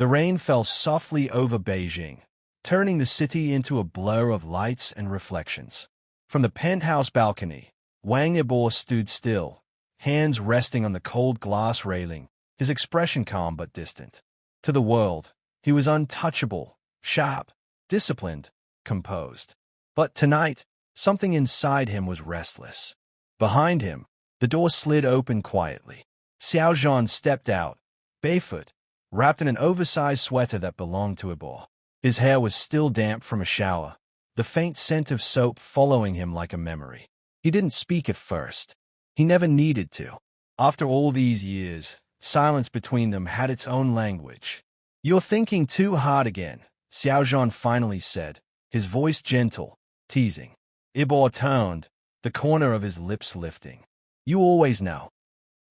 The rain fell softly over Beijing, turning the city into a blur of lights and reflections. From the penthouse balcony, Wang Yibo stood still, hands resting on the cold glass railing, his expression calm but distant. To the world, he was untouchable, sharp, disciplined, composed. But tonight, something inside him was restless. Behind him, the door slid open quietly. Xiao Zhan stepped out, barefoot, wrapped in an oversized sweater that belonged to Yibo. His hair was still damp from a shower, the faint scent of soap following him like a memory. He didn't speak at first. He never needed to. After all these years, silence between them had its own language. "You're thinking too hard again," Xiao Zhan finally said, his voice gentle, teasing. Yibo turned, the corner of his lips lifting. "You always know."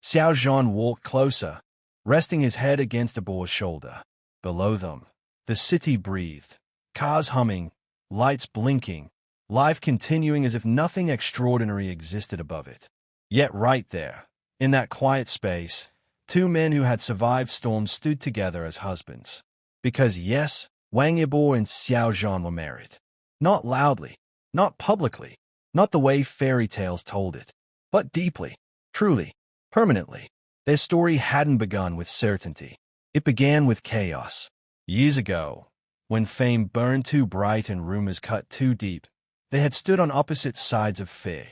Xiao Zhan walked closer, resting his head against Yibo's shoulder. Below them, the city breathed, cars humming, lights blinking, life continuing as if nothing extraordinary existed above it. Yet right there, in that quiet space, two men who had survived storms stood together as husbands. Because yes, Wang Yibo and Xiao Zhan were married. Not loudly, not publicly, not the way fairy tales told it, but deeply, truly, permanently. Their story hadn't begun with certainty. It began with chaos. Years ago, when fame burned too bright and rumors cut too deep, they had stood on opposite sides of fear.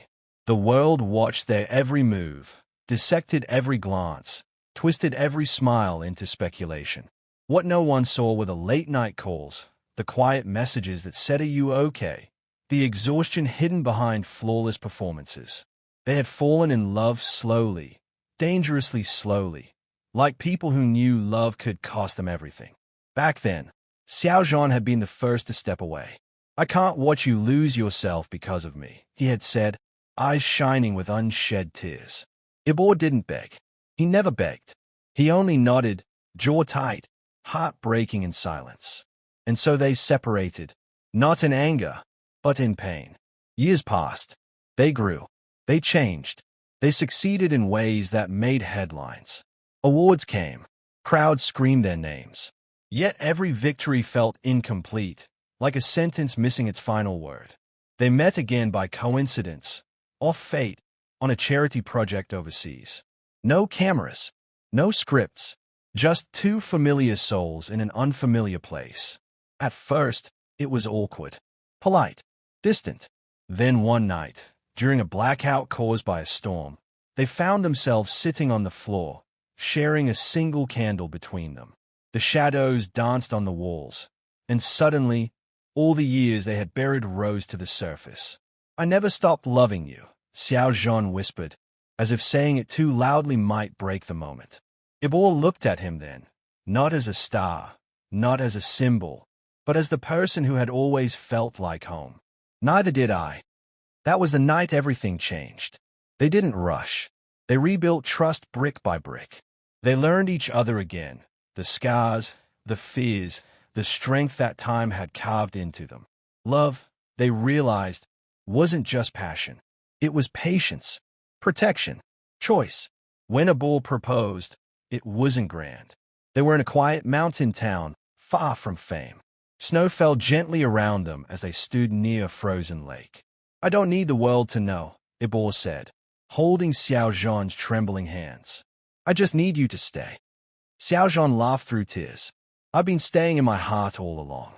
The world watched their every move, dissected every glance, twisted every smile into speculation. What no one saw were the late-night calls, the quiet messages that said, "Are you okay?" The exhaustion hidden behind flawless performances. They had fallen in love slowly, dangerously slowly, like people who knew love could cost them everything. Back then, Xiao Zhan had been the first to step away. "I can't watch you lose yourself because of me," he had said, eyes shining with unshed tears. Yibo didn't beg. He never begged. He only nodded, jaw tight, heart breaking in silence. And so they separated, not in anger, but in pain. Years passed. They grew. They changed. They succeeded in ways that made headlines. Awards came. Crowds screamed their names. Yet every victory felt incomplete, like a sentence missing its final word. They met again by coincidence, or fate, on a charity project overseas. No cameras, no scripts, just two familiar souls in an unfamiliar place. At first, it was awkward, polite, distant. Then one night, during a blackout caused by a storm, they found themselves sitting on the floor, sharing a single candle between them. The shadows danced on the walls, and suddenly, all the years they had buried rose to the surface. "I never stopped loving you," Xiao Zhan whispered, as if saying it too loudly might break the moment. Yibo looked at him then, not as a star, not as a symbol, but as the person who had always felt like home. "Neither did I." That was the night everything changed. They didn't rush. They rebuilt trust brick by brick. They learned each other again, the scars, the fears, the strength that time had carved into them. Love, they realized, wasn't just passion. It was patience, protection, choice. When Yibo proposed, it wasn't grand. They were in a quiet mountain town, far from fame. Snow fell gently around them as they stood near a frozen lake. "I don't need the world to know," Yibo said, holding Xiao Zhan's trembling hands. "I just need you to stay." Xiao Zhan laughed through tears. "I've been staying in my heart all along."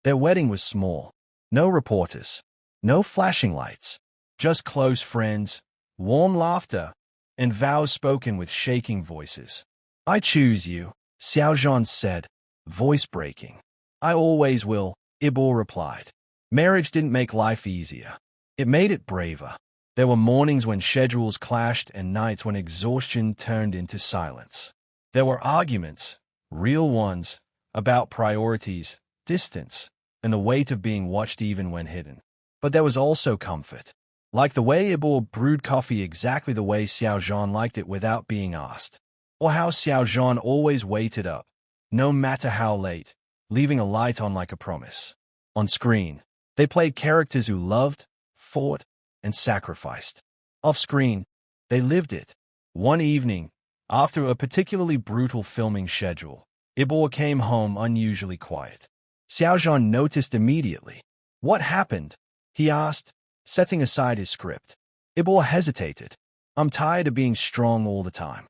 Their wedding was small. No reporters, no flashing lights, just close friends, warm laughter, and vows spoken with shaking voices. "I choose you," Xiao Zhan said, voice breaking. "I always will," Yibo replied. Marriage didn't make life easier. It made it braver. There were mornings when schedules clashed and nights when exhaustion turned into silence. There were arguments, real ones, about priorities, distance, and the weight of being watched even when hidden. But there was also comfort. Like the way Yibo brewed coffee exactly the way Xiao Zhan liked it without being asked. Or how Xiao Zhan always waited up, no matter how late, leaving a light on like a promise. On screen, they played characters who loved, fought, and sacrificed. Off-screen, they lived it. One evening, after a particularly brutal filming schedule, Yibo came home unusually quiet. Xiao Zhan noticed immediately. "What happened?" he asked, setting aside his script. Yibo hesitated. "I'm tired of being strong all the time."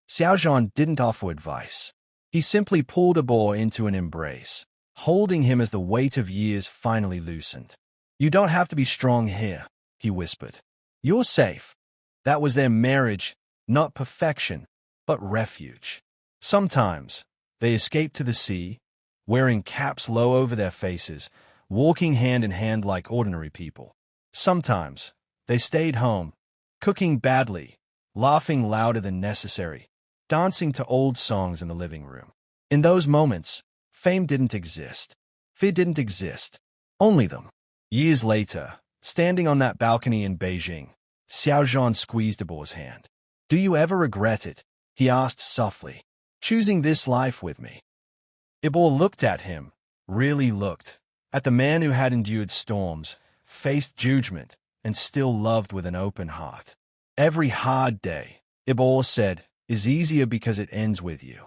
Xiao Zhan didn't offer advice. He simply pulled Yibo into an embrace, holding him as the weight of years finally loosened. "You don't have to be strong here," he whispered. "You're safe." That was their marriage, not perfection, but refuge. Sometimes they escaped to the sea, wearing caps low over their faces, walking hand in hand like ordinary people. Sometimes they stayed home, cooking badly, laughing louder than necessary, dancing to old songs in the living room. In those moments, fame didn't exist. Fear didn't exist. Only them. Years later, standing on that balcony in Beijing, Xiao Zhan squeezed Yibo's hand. "Do you ever regret it?" he asked softly. "Choosing this life with me?" Yibo looked at him, really looked, at the man who had endured storms, faced judgment, and still loved with an open heart. "Every hard day," Yibo said, "is easier because it ends with you."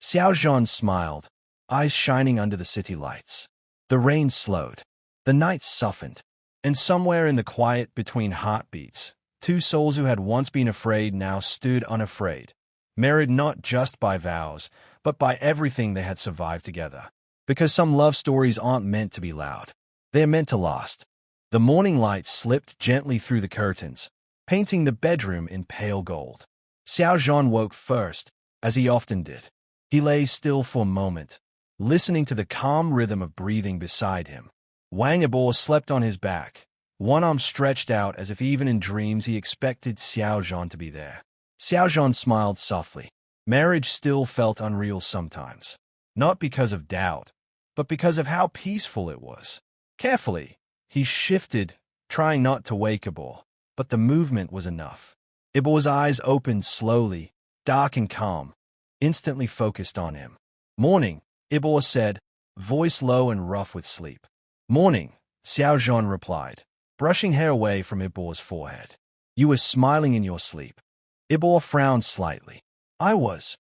Xiao Zhan smiled, eyes shining under the city lights. The rain slowed. The night softened. And somewhere in the quiet between heartbeats, two souls who had once been afraid now stood unafraid, married not just by vows, but by everything they had survived together. Because some love stories aren't meant to be loud. They're meant to last. The morning light slipped gently through the curtains, painting the bedroom in pale gold. Xiao Zhan woke first, as he often did. He lay still for a moment, listening to the calm rhythm of breathing beside him. Wang Yibo slept on his back, one arm stretched out as if even in dreams he expected Xiao Zhan to be there. Xiao Zhan smiled softly. Marriage still felt unreal sometimes. Not because of doubt, but because of how peaceful it was. Carefully, he shifted, trying not to wake Yibo, but the movement was enough. Yibo's eyes opened slowly, dark and calm, instantly focused on him. "Morning," Yibo said, voice low and rough with sleep. "Morning," Xiao Zhan replied, brushing hair away from Yibo's forehead. "You were smiling in your sleep." Yibo frowned slightly. "I was."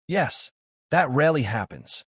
"Yes, that rarely happens."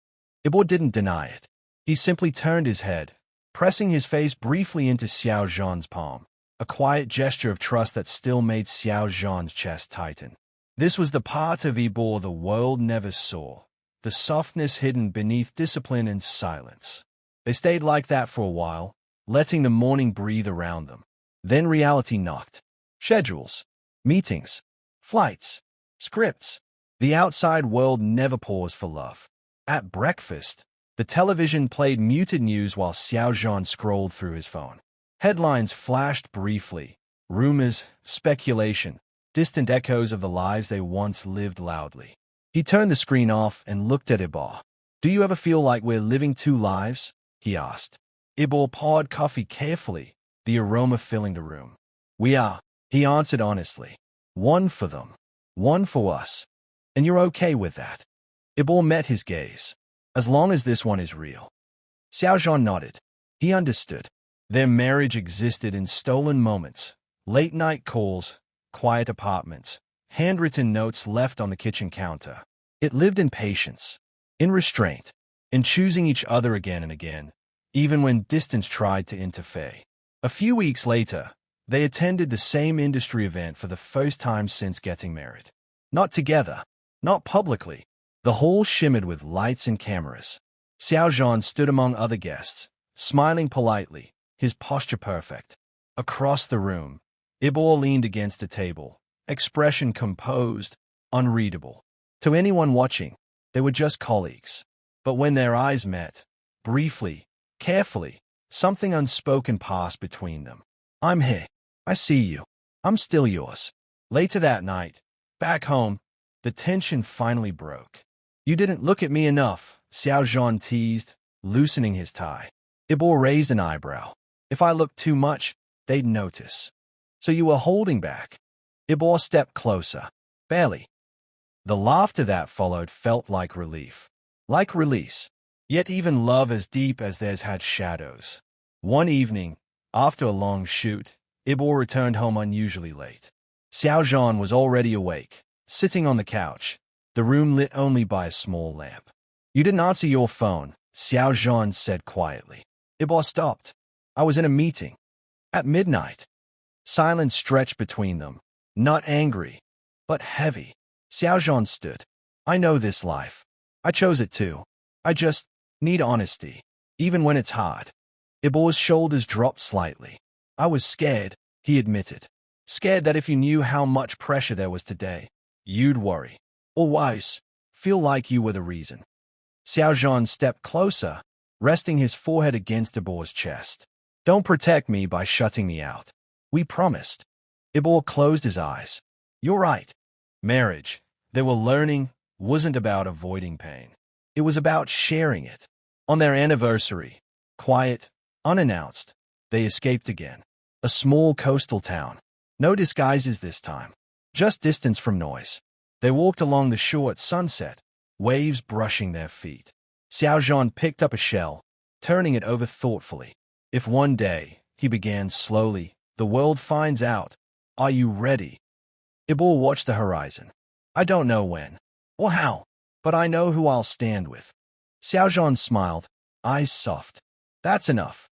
Yibo didn't deny it. He simply turned his head, pressing his face briefly into Xiao Zhan's palm, a quiet gesture of trust that still made Xiao Zhan's chest tighten. This was the part of Yibo the world never saw, the softness hidden beneath discipline and silence. They stayed like that for a while, letting the morning breathe around them. Then reality knocked. Schedules, meetings, flights, scripts. The outside world never paused for love. At breakfast, the television played muted news while Xiao Zhan scrolled through his phone. Headlines flashed briefly. Rumors, speculation, distant echoes of the lives they once lived loudly. He turned the screen off and looked at Yibo. "Do you ever feel like we're living two lives?" he asked. Yibo poured coffee carefully, the aroma filling the room. "We are," he answered honestly. "One for them, one for us. And you're okay with that?" Yibo met his gaze. "As long as this one is real." Xiao Zhan nodded. He understood. Their marriage existed in stolen moments, late-night calls, quiet apartments, handwritten notes left on the kitchen counter. It lived in patience, in restraint, in choosing each other again and again, even when distance tried to interfere. A few weeks later, they attended the same industry event for the first time since getting married. Not together, not publicly. The hall shimmered with lights and cameras. Xiao Zhan stood among other guests, smiling politely, his posture perfect. Across the room, Yibo leaned against a table, expression composed, unreadable. To anyone watching, they were just colleagues. But when their eyes met, briefly, carefully, something unspoken passed between them. "I'm here. I see you. I'm still yours." Later that night, back home, the tension finally broke. "You didn't look at me enough," Xiao Zhan teased, loosening his tie. Yibo raised an eyebrow. "If I looked too much, they'd notice." "So you were holding back?" Yibo stepped closer. "Barely." The laughter that followed felt like relief. Like release. Yet even love as deep as theirs had shadows. One evening, after a long shoot, Yibo returned home unusually late. Xiao Zhan was already awake, sitting on the couch, the room lit only by a small lamp. You didn't answer your phone, Xiao Zhan said quietly. Yibo stopped. I was in a meeting. At midnight. Silence stretched between them, not angry, but heavy. Xiao Zhan stood. I know this life. I chose it too. I just need honesty, even when it's hard. Yibo's shoulders dropped slightly. I was scared, he admitted. Scared that if you knew how much pressure there was today, you'd worry. Or worse, feel like you were the reason. Xiao Zhan stepped closer, resting his forehead against Yibo's chest. Don't protect me by shutting me out. We promised. Yibo closed his eyes. You're right. Marriage, they were learning, wasn't about avoiding pain. It was about sharing it. On their anniversary, quiet, unannounced, they escaped again. A small coastal town. No disguises this time. Just distance from noise. They walked along the shore at sunset, waves brushing their feet. Xiao Zhan picked up a shell, turning it over thoughtfully. If one day, he began slowly, the world finds out, are you ready? Yibo watched the horizon. I don't know when, or how, but I know who I'll stand with. Xiao Zhan smiled, eyes soft. That's enough.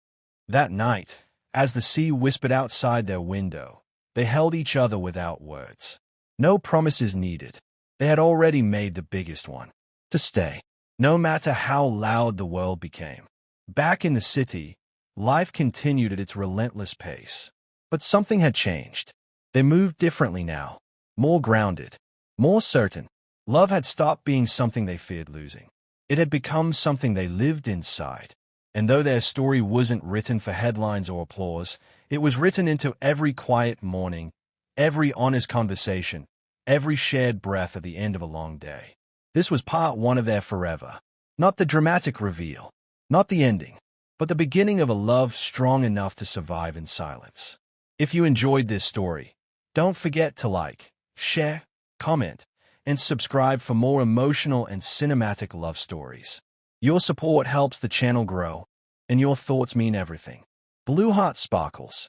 That night, as the sea whispered outside their window, they held each other without words. No promises needed. They had already made the biggest one. To stay, no matter how loud the world became. Back in the city, life continued at its relentless pace. But something had changed. They moved differently now, more grounded, more certain. Love had stopped being something they feared losing. It had become something they lived inside. And though their story wasn't written for headlines or applause, it was written into every quiet morning, every honest conversation, every shared breath at the end of a long day. This was part one of their forever. Not the dramatic reveal, not the ending, but the beginning of a love strong enough to survive in silence. If you enjoyed this story, don't forget to like, share, comment, and subscribe for more emotional and cinematic love stories. Your support helps the channel grow, and your thoughts mean everything. Blue Heart Sparkles.